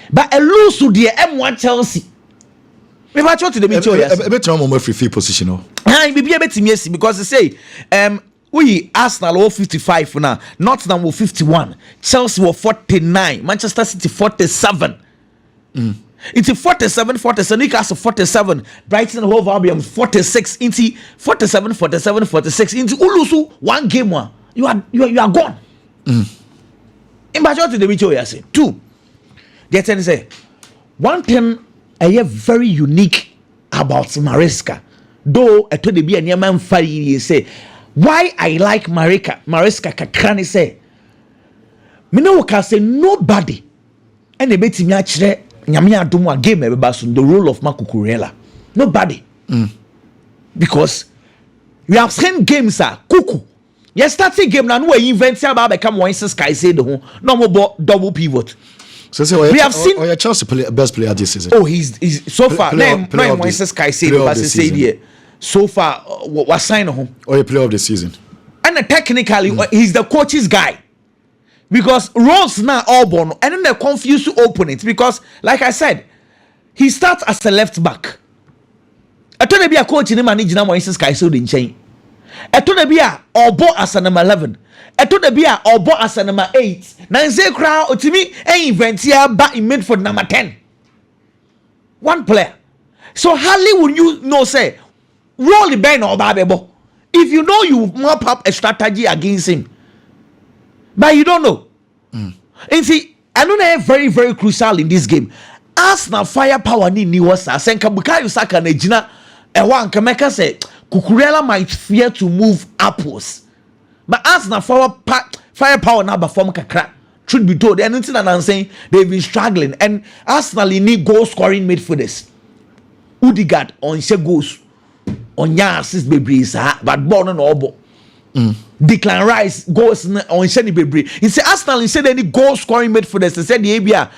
But a lose to the M1 Chelsea. Me ba to the mecho yes. Ebetimi mo free position no. Bibia betimi see because they say we Arsenal 55 now, Nottingham 51, Chelsea 49, Manchester City 47. It's 47, Newcastle 47, Brighton Hove Albion 46, into 47, 46. Into Ulusu 1 game one. You are gone. In majority the video you say 2. They tend to say one thing very unique about Maresca. Though I told the be a near man say why I like Maresca Kakrani say me no can say nobody and they bet me actually nyame adom a game ebe so the role of Makukurela. Nobody. Because we have seen games kuku. Yes, starting game now no invent about become one sky say the no more double pivot. So we have seen your Chelsea best player this season. Oh, he's so far no one sky say but say there. So far, what sign home? Or a player of the season. And technically, he's the coach's guy. Because roles now all born. And then they confuse opponents. Because, like I said, he starts as a left back. Eto na bia coach ni manage na Moises Kaiso de nchen. Eto na bia obo as number 11. Eto na bia obo as number 8. Na nze kra otimi invent ya ba in midfield number 10. One player. So hardly will you know say roll the bend or babebo. If you know you mop up a strategy against him. But you don't know. And see, I know that very, very crucial in this game. Arsenal firepower ni wasa. Senka Bukayo Saka na jina ewa nkameka say Kukurela might fear to move upwards. But Arsenal firepower na perform kakra. Truth be told, anything that I'm saying, they've been struggling. And Arsenal need goal scoring midfielders. Udigard on she goals. On ya assist bebre but born on obo. Declan Rice goes on Shani Bebre. He said Arsenal instead any goal scoring midfielders. They said the ABA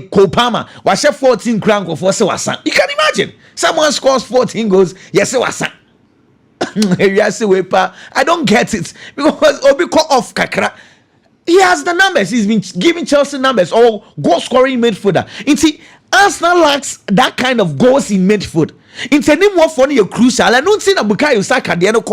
Kopama was 14 crown for Sewasan. You can imagine someone scores 14 goals. Yes, Sewasan. I don't get it because Obiko off Kakra. He has the numbers. He's been giving Chelsea numbers or goal scoring midfielder. See, Arsenal lacks that kind of goals in midfield. It's any more funny or crucial. I don't see that Bukayo Saka the end of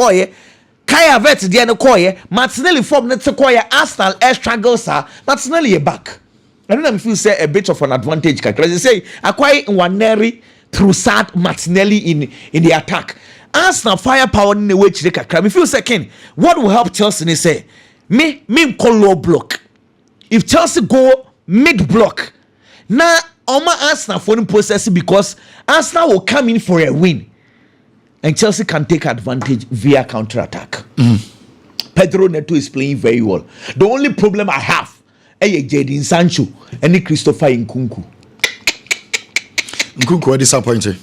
Kaya Vet the end of Martinelli form not to Arsenal air struggles are Martinelli back. I don't know if you say a bit of an advantage because they say acquire Waneri through Sad Martinelli in the attack. Arsenal firepower in the way to take a crime. If you second, what will help Chelsea is say me call low block. If Chelsea go mid block, now Oma Arsenal for the process because Arsenal will come in for a win. And Chelsea can take advantage via counter-attack. Pedro Neto is playing very well. The only problem I have is Jadon Sancho and Christopher Nkunku. Nkunku are disappointed.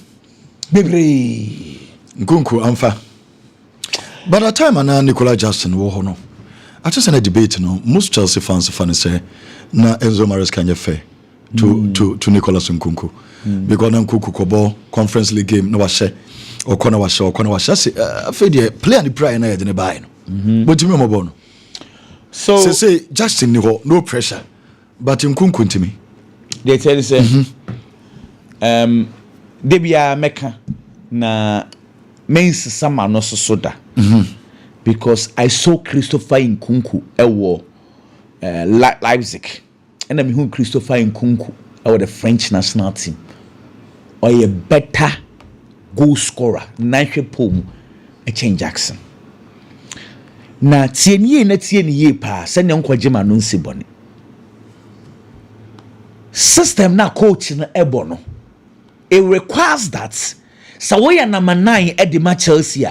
Baby. Nkunku, amfa. But at time and Nicola Jackson wo no. I just in a debate no. Most Chelsea fans say na Enzo Maresca can fair to Nicolas Nkunku. Because Nkunku kobo Conference League game no was or corner was say play and the prayer na dey buy no. But you remember no. So say Justin no pressure. But Nkunku ntimi. They tell you say Debia Mecca na main sama no soda. Because I saw Christopher Nkunku ewo Leipzig. And I'm who Christopher Nkunku or the French national team. Or a better goal scorer, Nike Pom, a Chain Jackson. Na tienye pa send uncle Jim anunsi boni. System na coach na ebono. It requires that Sawaya number 9 at the Chelsea.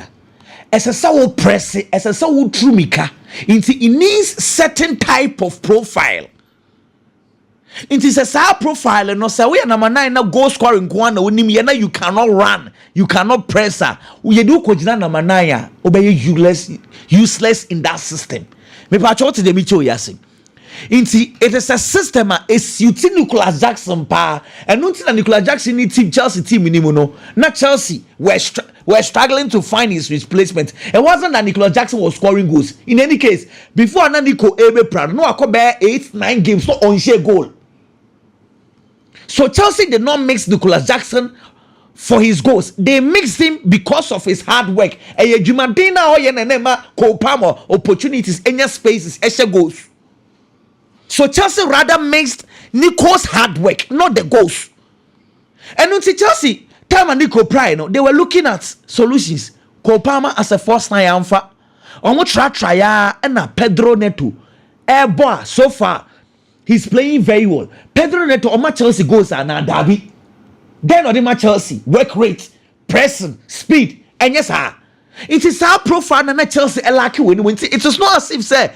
As a saw press, as a saw trumika, into it needs certain type of profile. It is a star profile and no say we are number 9 now goal scoring kwana unimi you cannot run, you cannot press her. We do kojina number 9 obey useless in that system. Me pacho to the micho yasi. It is a system a suit Nicolas Jackson pa and not Nicolas Jackson ni team Chelsea team no. Not Chelsea we're struggling to find his replacement. It wasn't that Nicolas Jackson was scoring goals. In any case, before Ananico Ebe Prado, no akobe 8-9 games so on share goal. So Chelsea did not mix Nicolas Jackson for his goals. They mixed him because of his hard work. E Jumadina o yenenema Kopamo opportunities, any spaces, eshe goals. So Chelsea rather mixed Nico's hard work, not the goals. And until Chelsea, time and Nico Pride, they were looking at solutions. Kopama as a first nine alpha. Omo try and Pedro Neto. Boy, so far. He's playing very well. Pedro Neto on my Chelsea goals are now Derby. Then on my Chelsea work rate, pressing, speed, and yes, it is our profile and Chelsea are lucky when win. It is not as if say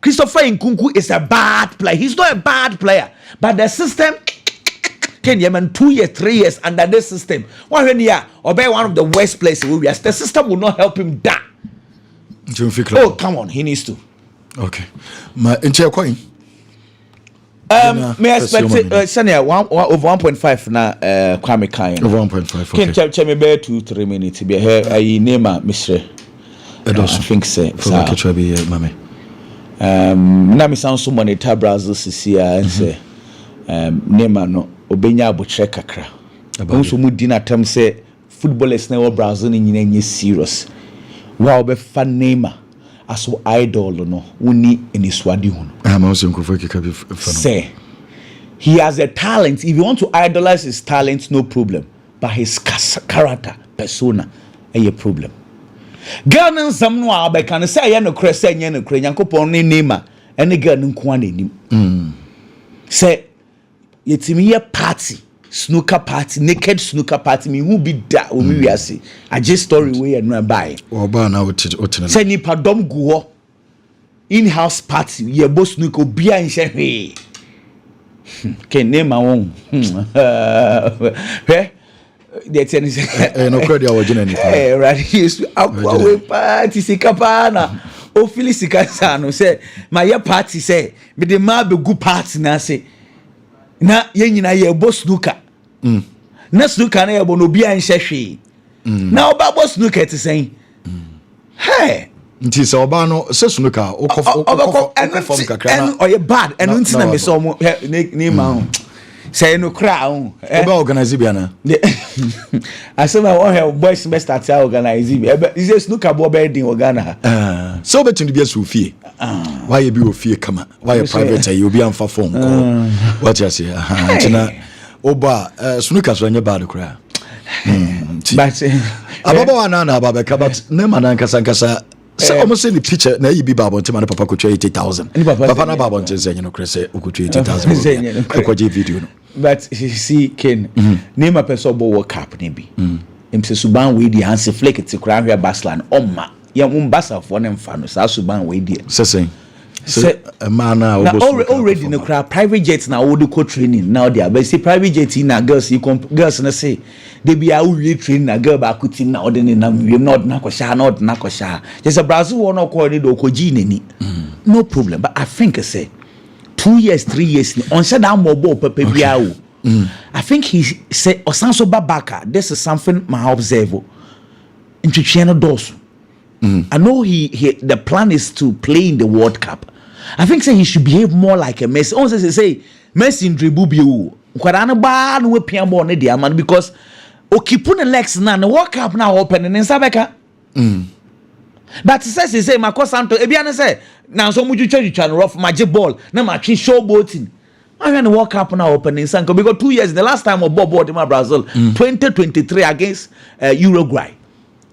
Christopher Nkunku is a bad player. He's not a bad player, but the system can Yemen 2 years, 3 years under this system. One year or be one of the worst places we are. The system will not help him down. Oh, come on, he needs to. Okay, my entire coin. May I expect Sanya over 1.5 na Kwame Kane. Over 1.5. Okay. Can check me bear 2-3 minutes. Be here. I name Mr. I think say. For catch be mame. Na me sound so money ta Brazil sisi and say name no obenya abotre kakra. Also mu di na tem say footballers now Brazil in serious. Wow, be fan Neymar as idol no uni in his swadi say he has a talent. If you want to idolize his talent, no problem. But his character, persona, a problem. Girl and some no be can say no crese no kre Yankopon ne Neymar any girl nko anim. Say yetimi party. Snooker party, naked snooker party. Me who be that? We say. I just story way and no buy. Oba na say ni padom go in-house party. Ye bo snooker bia in shehe. Can name my own. Hey, that's anything. No credit our journey. Hey, right here. Aqua party sikapana. O Felicika Sano say my party say me the ma be good party na say. Na ye nyina ye bo snooker na snooker na ye bo no bia nhye hwe na oba bo snooker te sen hey nti se oba no se snooker o form kakra na o ye bad eno nti na me so mo ni ma say no kra o oba organize bia na I say my one help boys best start to organize is snooker bo be din organa so betin bia so fie why you be ofie kama why you private you be amfa phone call what you say ntina oba snooker so anya bad kra but ababa wana na ababa ka but ne manan kasa say almost in the picture na you be babo ntima na papa ko 80,000 papa na babo ntima say you know krese okutu 80,000 ko je video no but you see Ken name a person bo world cup ne bi emse suban we di Hansi Flick ti kra hwe Barcelona omma ya Mombasa for them fan so suban we di say man already no cry private jet na wo go training now there but see private jet na girls na say they be a we training na girl ba kuti na odene na we not na kwasha just a Brazil one call ni do koji nani no problem but I think I say 2 years 3 years on said that mobile pepe bia wo I think he say Osanso Babaka this is something my observe intwetwe no dosu I know he the plan is to play in the World Cup. I think say he should behave more like a Messi. Also say Messi in dribble bio. Kwara na ba no we pia ball ne dia man because okipun legs na the World Cup na open in Sabeka. But say Marco Santo ebia na say na so mu twitwa no rough magic ball na ma twi showboating. I mean the World Cup now open in Sanko because 2 years the last time of Bob in Brazil 2023 against Uruguay.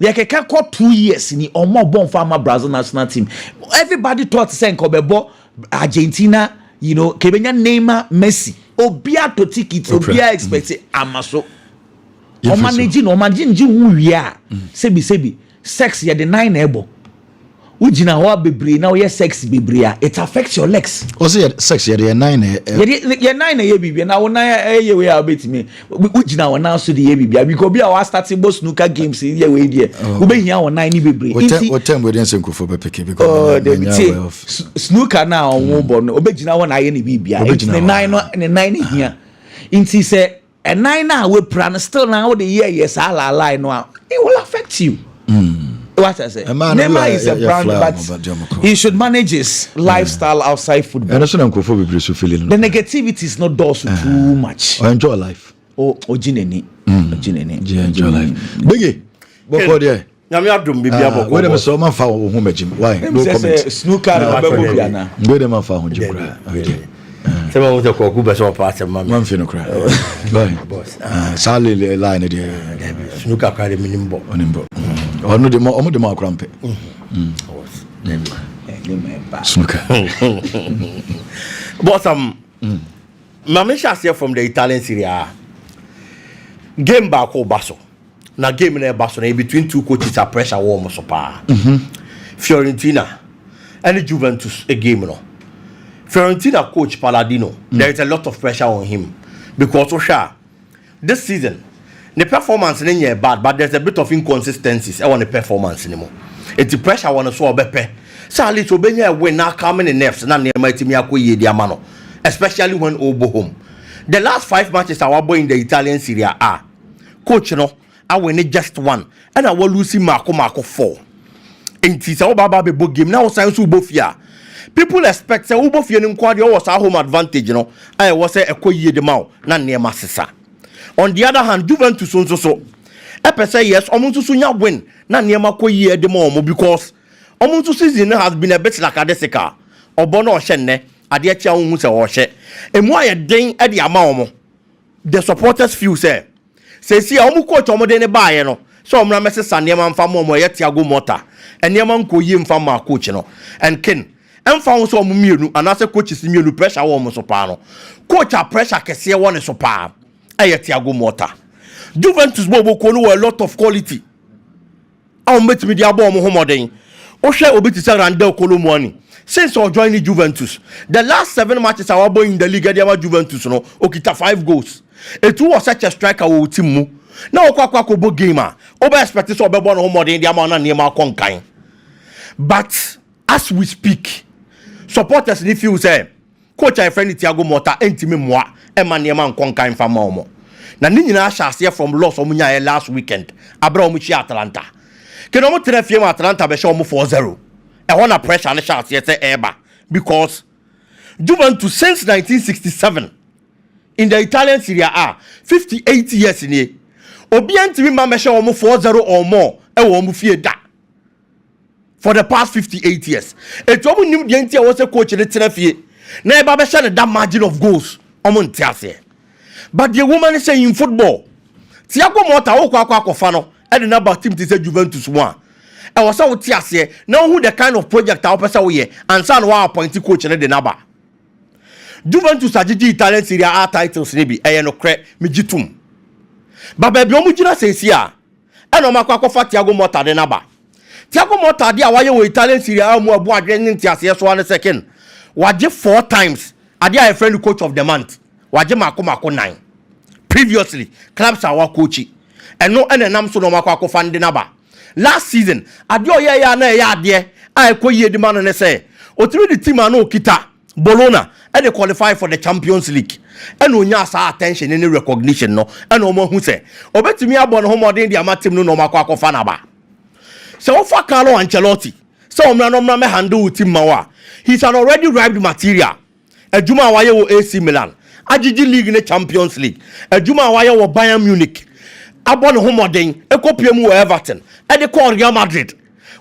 They can call 2 years in the born farmer Brazil national team. Everybody thought saying Kobebo Argentina, you know, Kebenya Neymar, Messi. Obia to ticket, Obia expected Amaso. O managing who we are. Sebi sex ya the 9 able. Ujina wa bebre now ye sex bebre it affects your legs. Also sex ya the 9 ye 9 ye bibi na wona ye we abet me. Ujina wa now so the ye bibi because be our starting boss snooker games ye we there. We be here on 9 bebre. What time we dey senko for peke because snooker now won bon obegina wa na ye ni bibi. It's the 9 here. Inti say a 9 now we plan still now the year yes ala line no it will affect you. What I say, Neymar is a brand, but he should manage his lifestyle outside football. And that's what I'm feeling. The negativity is not done too much. I enjoy life. Jineni. Enjoy life. Biggy, what for there? Now me abdum bibi aboko. Where them so man fa wo home gym. Why? No comment. Snooker na bebo bia na. Where them man fa home gym. Say ma wo ko ku be so pass ma. Man fi no cry. Bye. Boss. Sale line there. Snooker cry the minimum. Onimbo. No de mo crampe. Snooker. But Mamisha say from the Italian Serie A. Game back or Basso. Now game in Basso between two coaches are pressure warm so pa. Fiorentina and Juventus a game no. Fiorentina coach Palladino, there is a lot of pressure on him because this season the performance is bad, but there's a bit of inconsistencies on the performance anymore. It's the pressure on the so bepe. Sally to be here when now coming in nerves, not near my team, especially when Obo home. The last 5 matches our boy in the Italian Serie A. Coach, I win just one, and I will lose Marco 4. And it's our Baba book game now. Science Ubofia. People expect say Ubofia in Quadio was our home advantage, I was a year the mouth, not near Massissa. On the other hand, Juventus so Say yes, omuntu sunya win. Na niema ko ye de mo because omuntu season has been a bit like adesika. Obono ohye ade acha hu se ohye. Emu aye den e de ama omo. The supporters feel say see omu coach omo de ne baaye no. So omra mese niema mfa mo ye Thiago Motta. Niema nko ye mfa ma coach no. And kin emfa wo so omo mienu anase coach si mienu pressure wo omo so pa no. Coach a pressure kese wo ne so pa. Eye Thiago Motta. Juventus bobo kono a lot of quality. Our met me dia ball mo homoden. O share obi ti say Randall Kolomwani. Since or joining Juventus, the last 7 matches our boy in the league dia Juventus no, okita 5 goals. It was such a striker wo team mu. Na okwa bo gamer. Oba expect so obe no homoden dia ma na niema konkan. But as we speak, supporters ni feel say coach I friend Thiago Motta entimi moa e ma niema konkan fa ma omo. Na ni nyina hyase from Lawson omunya last weekend abra omuchi Atlanta ke no mo trefie Atlanta be show mo 4-0 e wona pressure na hyase say eba because Juventus since 1967 in the Italian Serie A 58 years ni obi antimi ma me show mo 4-0 or more e wo mo fie da for the past 58 years eto mo nim de ntia wo se coach ne trefie na eba be share that margin of goals omo ntiase. But the woman is saying in football, Thiago Motta akwa no e de na ba team to say Juventus one. E was so tiase now who the kind of project a opesa we ye and san wa appoint coach ne de na ba. Juventus agigi Italian Serie A titles ne bi e no kre megitum. Ba ba bi omu gina sensi a e no makwa fa Thiago Motta de na ba. Thiago Motta de a waye wo Italian Serie A mu abu adwen ne tiase so one second. Waje 4 times ade a friend coach of the month. Waje mako 9 previously clubs are coachy and no enam so no mako fan de naba last season adio ye ya na ya ade ai ko ye di man ne say o tiri the team na okita Bologna and they qualify for the Champions League and onya sa attention any recognition no and o mo hu say obetimi abon ho modern dia matem no mako fan aba so ofa Carlo Ancelotti so omra me handle team mawa he's an already ripe material adwuma waye wo AC Milan Agigi League ne Champions League. Adwuma waye wo Bayern Munich. Abon homoden ekopiem wo Everton. E de call Real Madrid.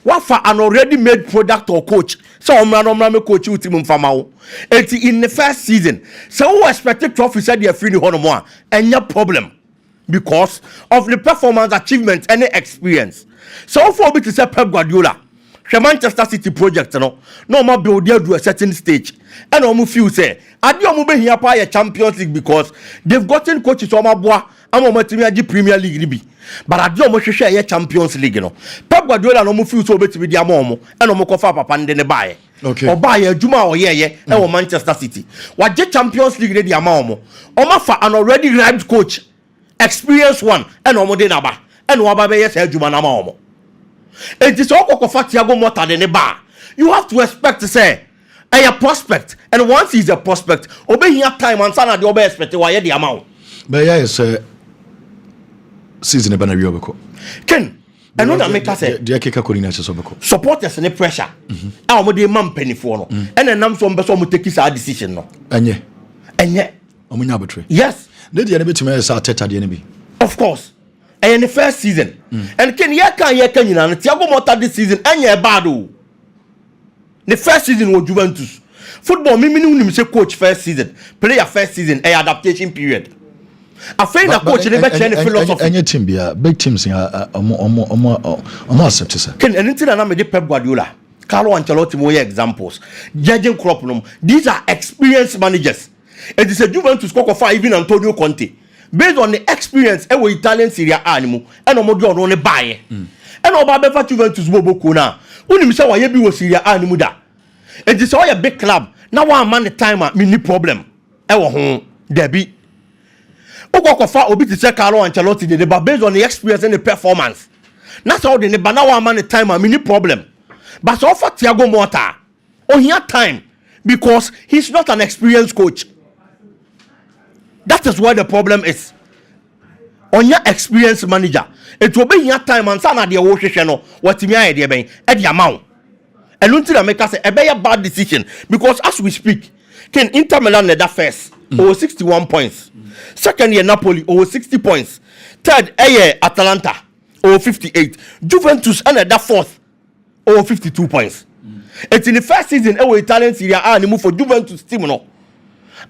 Wafa an already made product or coach. So omra me coach team mfama wo. Eti in the first season. So who expected trophy said they free hono mo enya problem because of the performance achievement and experience. So for me to say Pep Guardiola the Manchester City project no ma build there to a certain stage and omu feel say ade omu be hia pa Champions League because they've gotten coaches omo boa amo matimi agi Premier League bi but ade omu hwehwe ye Champions League no Pep Guardiola no omu feel so obetimi di amomo and omu kofa papa nde ne baaye okay obaaye adwuma oyeye e wo Manchester City waje Champions League di amomo omo fa an already ripe coach experience one and omu de na ba and wo ba be yes adwuma na amomo. It is all Thiago Motta de neba. You have to expect to say a prospect, and once he's a prospect, obey here time and son of the obey expect why the amount. But yeah, it's season about a year ago. Ken, and what I make us say, the Akeka coordinators of supporters and pressure. Our mother man penny for no, and then I'm some person take his decision no. And yet, Omunyabatre. Yes, did the enemy to me as Arteta the enemy? Of course. And the first season, and can you know Thiago Motta this season and ye bad o. The first season was Juventus. Football me say coach first season, player first season, a adaptation period. I find that coach never change the philosophy. Any team be big teams accept sir. Can anything na me de Pep Guardiola, Carlo Ancelotti mo examples. Judging crop no. These are experienced managers. It is a Juventus for even Antonio Conte. Based on the experience e wo Italian Serie A animu e no modjo no ne baaye e no ba be fa Juventus bobo ko na unim se waye bi wo Serie A animu da e di se wo big club na wa man the time a mini problem e wo ho debi fa obi ti se Carlo Ancelotti de ba based on the experience and the performance na so de ne ba na wa man the time a mini problem but so for Thiago Motta oh here time because he's not an experienced coach. That is where the problem is. On your experienced manager, it will be your time and sana de wo hwehwe no watimi aye de ben e de amount. And until make us a bad decision because as we speak, can Inter Milan that first over 61 points. Second year Napoli over 60 points. Third Atalanta or 58. Juventus and that fourth or 52 points. It's in the first season our Italian Serie A move for Juventus team no.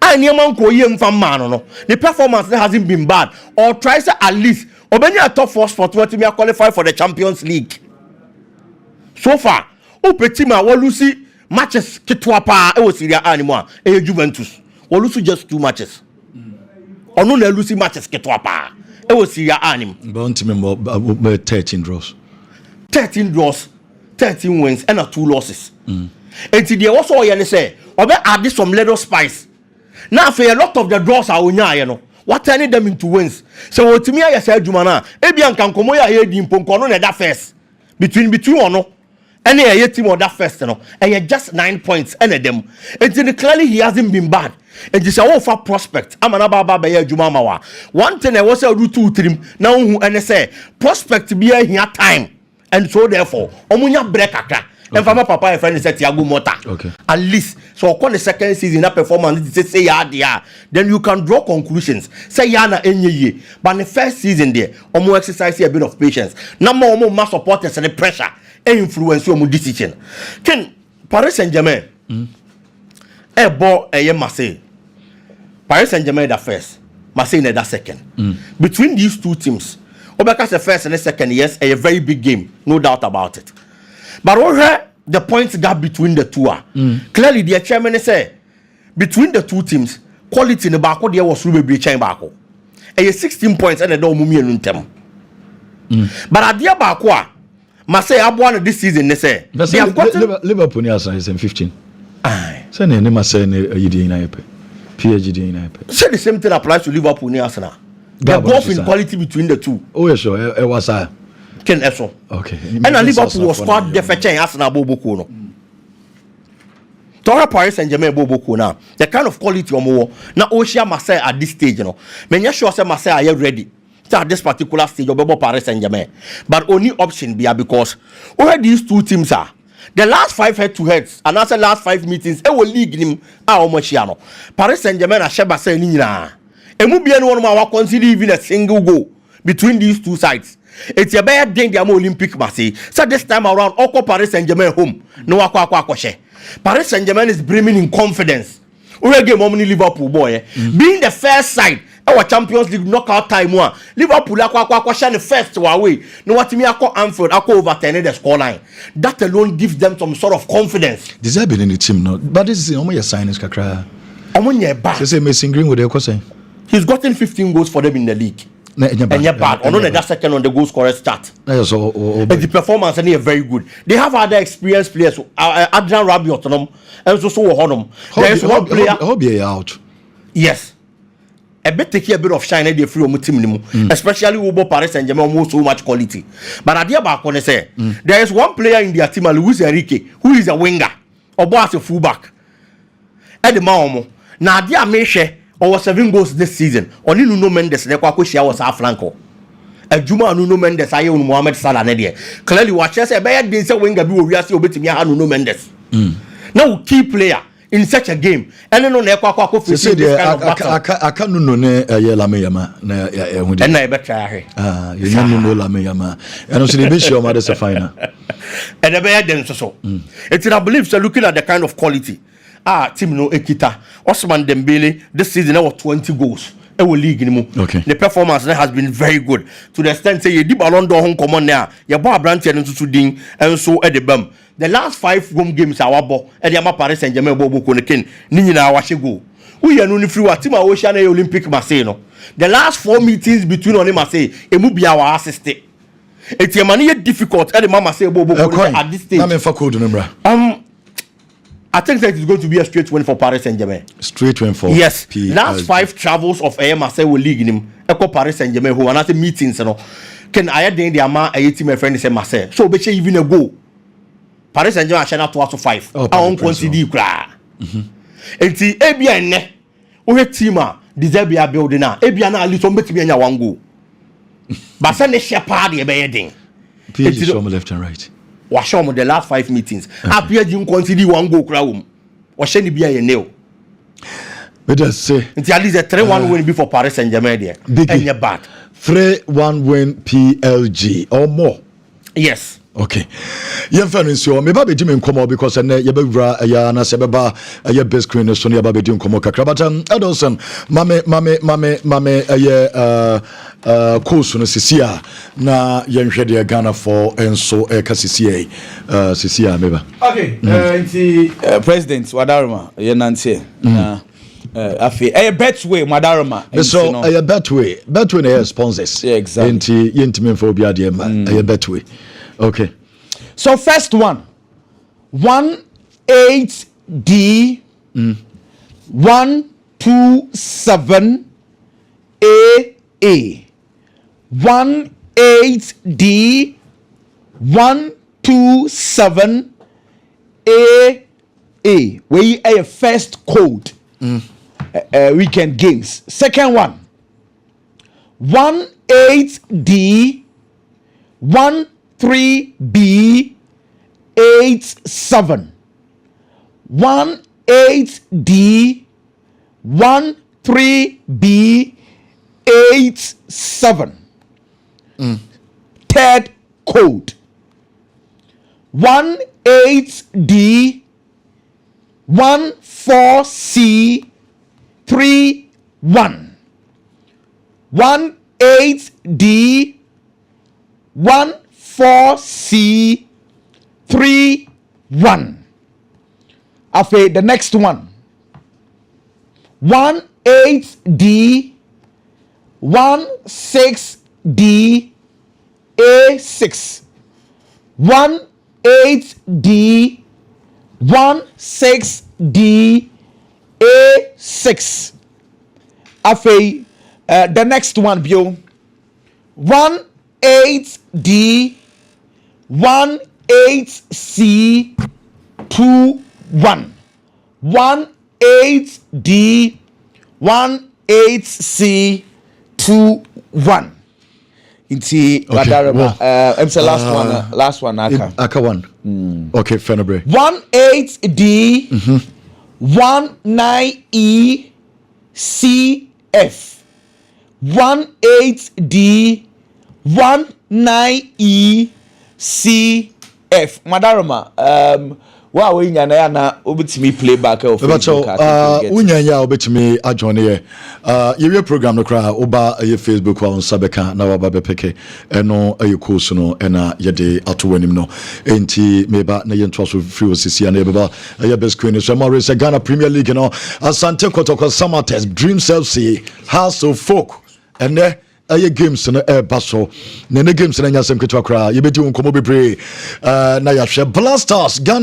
And Yaman Koyem from man no. The performance hasn't been bad. Or tries at least or many a top 4 spot to be qualified for the Champions League. So far, Opetima Walusi matches Ketwapa our Serie A anymore. Juventus. Walusi just 2 matches. Or no Lucy matches Ketwapa. It was Serie A anim. But 13 draws. 13 draws, 13 wins, and 2 losses. And today also I say, or add this some little spice. Now for a lot of the draws are unya, you know. What turning them into wins? So what to me I said Jumana, Ebian can come here here in Poncono that first. Between or no. Any a team or that first, you know, and you're just 9 points, and them. And clearly he hasn't been bad. And this is all for prospect. I'm an ababa by Jumamawa. One thing I was a root to him now, and I say prospect be here time, and so therefore, Omunya breakaka. And from my papa, a friend said Tiago Mota. Okay. At least, so on the second season, that performance, say yeah, then you can draw conclusions. Say yana any year, but in the first season there, Omo exercise a bit of patience. Number Omo mass supporters and the pressure. Influence your decision. Can Paris Saint-Germain ball a Marseille? Paris Saint-Germain that first, Marseille that second. Between these two teams, Obaka's the first and the second, yes, a very big game, no doubt about it. But over the points gap between the two are clearly the chairman say between the two teams, quality in the back there was really be chain back. A 16 points and a don't move in them. But at the back. Marseille have won this season. They say they have gotten Liverpool is in 15. Aye. So ne Marseille ne yidi na yepe. PSG na yepe. Say the same thing applies to Liverpool ne Arsenal. They're both in quality between the two. Oh yes, sure. It was Ken Eso. Okay. And Liverpool was squad defection Arsenal Boboko no. Tora Paris Saint-Germain Boboko now. The kind of quality omo na Oshia Marseille at this stage, you know. Menya sure say Marseille are ready. At this particular stage of Paris Saint-Germain, but only option be because where these two teams are, the last 5 head-to-heads and also last 5 meetings, it will league him how much you know. Paris Saint-Germain and Sheba say nina. And will be anyone who consider even a single goal between these two sides. It's a bad thing the Olympic Marseille. So this time around, Oko Paris Saint-Germain home. No Paris Saint-Germain is brimming in confidence. We game how many Liverpool boy. Being the first side. Our Champions League knockout time one. Liverpool shine the first away. No what me I Anfield I overturn the scoreline. That alone gives them some sort of confidence. This has been in the team now, but this is almost your signings kakra. Bad. Say Mason Greenwood they say. He's gotten 15 goals for them in the league. And you're bad. On that second on the goal scorer start. But the performance and they're very good. They have other experienced players. Adrian Rabiot and so Honum. There is one player. Hope you're out. Yes. A bit take a bit of shine they free team, especially Ubo Paris Saint-Germain almost so much quality. But at the back, when say there is one player in their team, Luis Enrique, who is a winger or boss a fullback. At the Maomo, now dia Meshe or 7 goals this season. Only Nuno Mendes, the Kwakushia was half flanco. A Juma Nuno Mendes, I own Mohamed Salah Nadia. Clearly, watch us a bad didn't say winger be we are still betting me Nuno Mendes. Now key player. In such a game, and then on the Kwako for I can't know ne Lamayama and I better. You know Lamayama, and also the bishop mother's a final. And the bear then so. It's I believe so. Looking at the kind of quality, Team no Ekita, Osman Dembele, this season there were 20 goals. It will league in okay. The performance has been very good to the extent say you did Ballon d'Or home common there. Your bar branch and to ding and so at the bum. The last 5 home games our ball at the Paris Saint-Germain Bobo Konekin, Nina Washigo. We are only through a team of Ocean Olympic Marseille. The last 4 meetings between on Marseille, it will be our assistant. It's a mania difficult at the Mama say Bobo at this stage. I think that it's going to be a straight win for Paris Saint-Germain. Straight win for yes. Last 5 travels of Marseille will league in him. Echo Paris Saint-Germain who another meetings, you know. Can I add the amount a team my friend say Marseille? So be even a go. Paris Saint-Germain shall not 2 to 5. I won't consider cry. And see, Ebian, we team deserve a building now. Ebian, at least somebody be one go. But send a share party a bedding. PSG from left and right. Wash on the last 5 meetings. Appear you consider one go crowd. Or send it be a nail. But just say until at least a 3-1 win before Paris Saint-Germain there. Biggy, and you're bad. 3-1 win PLG or more. Yes. Okay. Yen fan nso me ba be jimi nkomo because na ye bewura ya na se beba ya best screen so na ba be di nkomo kakra but Edilson mame course no sisia na yen hwe de Ghana for enso ka sisia meba. Okay. President Wadaruma ye nante na afi Betway Madarama so Betway na sponsors. Yeah, exactly. Enti yentime for obi ade ma Betway. Okay. So first one 18D 127 AA 18D 127 AA. We a first code. Weekend games. Second one 18D 13B 87 18D 13B 87. Third code 18D 14C 31 18D 14C 31. After the next one 18D 16D A6 18D 16D A6. After the next one bio 18D 18C 21 18D 18C 21. Inti Wadarama. I'm the last one Aka one. Okay, Fenebre. 18D 19E CF 18D 19E CF. Madarama, wa we nya na na obetimi play back of Facebook unya nya obetimi adwone ye yewe program no kra oba ye Facebook wa nsabeka na wa ba bepeke eno aye course no ena ye de ato wanim no enti meba na ye ntwa so free osisi na ye beba ye best queen so more is Ghana Premier League no Asante Kotoko Samates Dream FC House of Folk ene aye games no baso ne games na nya sem ketwa kra ye bedi nkomo bebre na ya hwe Blasters Ghana